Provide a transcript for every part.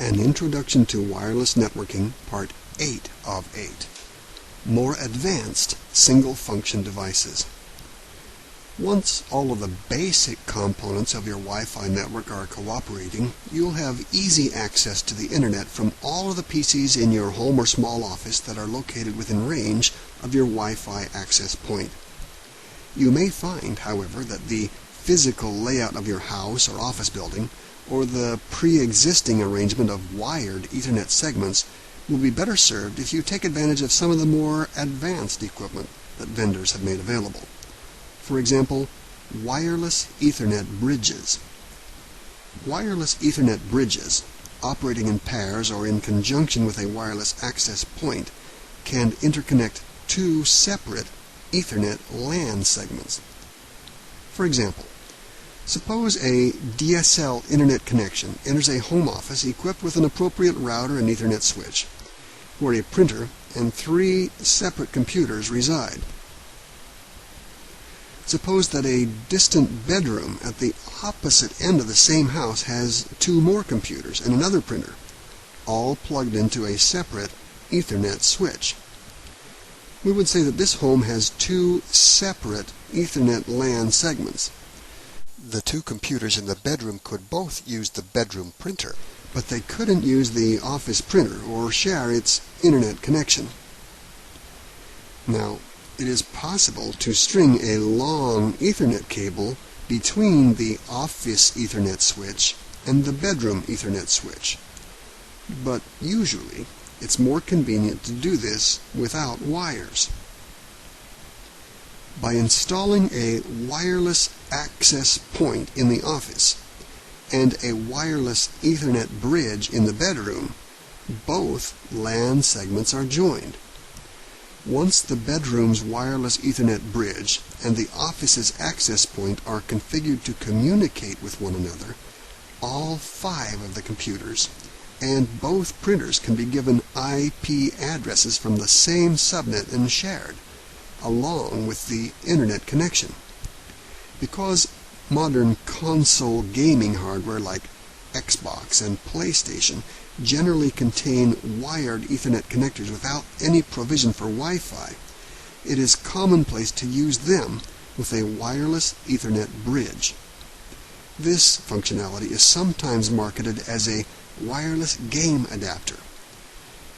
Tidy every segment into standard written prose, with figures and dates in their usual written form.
An Introduction to Wireless Networking, Part 8 of 8. More Advanced Single-Function Devices. Once all of the basic components of your Wi-Fi network are cooperating, you'll have easy access to the Internet from all of the PCs in your home or small office that are located within range of your Wi-Fi access point. You may find, however, that the physical layout of your house or office building, or the pre-existing arrangement of wired Ethernet segments will be better served if you take advantage of some of the more advanced equipment that vendors have made available. For example, wireless Ethernet bridges. Wireless Ethernet bridges, operating in pairs or in conjunction with a wireless access point, can interconnect two separate Ethernet LAN segments. For example, suppose a DSL Internet connection enters a home office equipped with an appropriate router and Ethernet switch, where a printer and three separate computers reside. Suppose that a distant bedroom at the opposite end of the same house has two more computers and another printer, all plugged into a separate Ethernet switch. We would say that this home has two separate Ethernet LAN segments. The two computers in the bedroom could both use the bedroom printer, but they couldn't use the office printer or share its Internet connection. Now, it is possible to string a long Ethernet cable between the office Ethernet switch and the bedroom Ethernet switch, but usually it's more convenient to do this without wires. By installing a wireless access point in the office and a wireless Ethernet bridge in the bedroom, both LAN segments are joined. Once the bedroom's wireless Ethernet bridge and the office's access point are configured to communicate with one another, all five of the computers and both printers can be given IP addresses from the same subnet and shared, along with the Internet connection. Because modern console gaming hardware like Xbox and PlayStation generally contain wired Ethernet connectors without any provision for Wi-Fi, it is commonplace to use them with a wireless Ethernet bridge. This functionality is sometimes marketed as a wireless game adapter.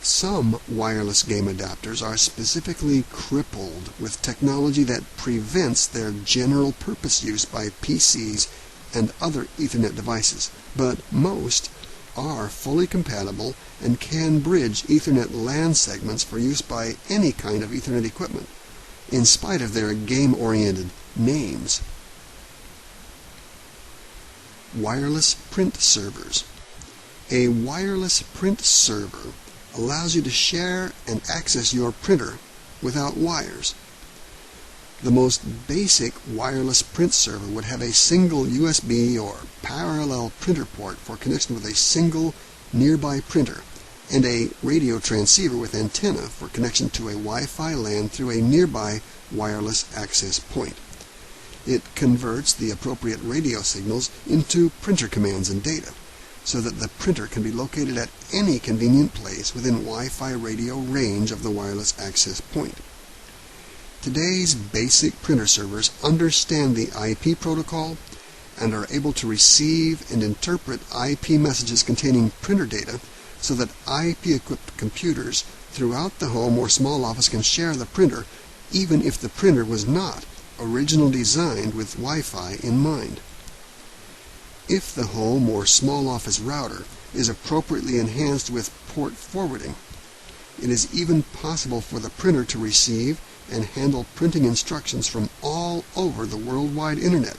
Some wireless game adapters are specifically crippled with technology that prevents their general purpose use by PCs and other Ethernet devices, but most are fully compatible and can bridge Ethernet LAN segments for use by any kind of Ethernet equipment, in spite of their game-oriented names. Wireless print servers. A wireless print server allows you to share and access your printer without wires. The most basic wireless print server would have a single USB or parallel printer port for connection with a single nearby printer and a radio transceiver with antenna for connection to a Wi-Fi LAN through a nearby wireless access point. It converts the appropriate radio signals into printer commands and data, so that the printer can be located at any convenient place within Wi-Fi radio range of the wireless access point. Today's basic printer servers understand the IP protocol and are able to receive and interpret IP messages containing printer data so that IP-equipped computers throughout the home or small office can share the printer even if the printer was not originally designed with Wi-Fi in mind. If the home or small office router is appropriately enhanced with port forwarding, it is even possible for the printer to receive and handle printing instructions from all over the worldwide Internet.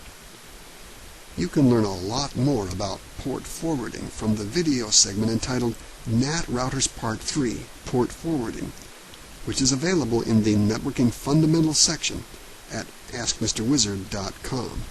You can learn a lot more about port forwarding from the video segment entitled NAT Routers Part 3, Port Forwarding, which is available in the Networking Fundamentals section at AskMisterWizard.com.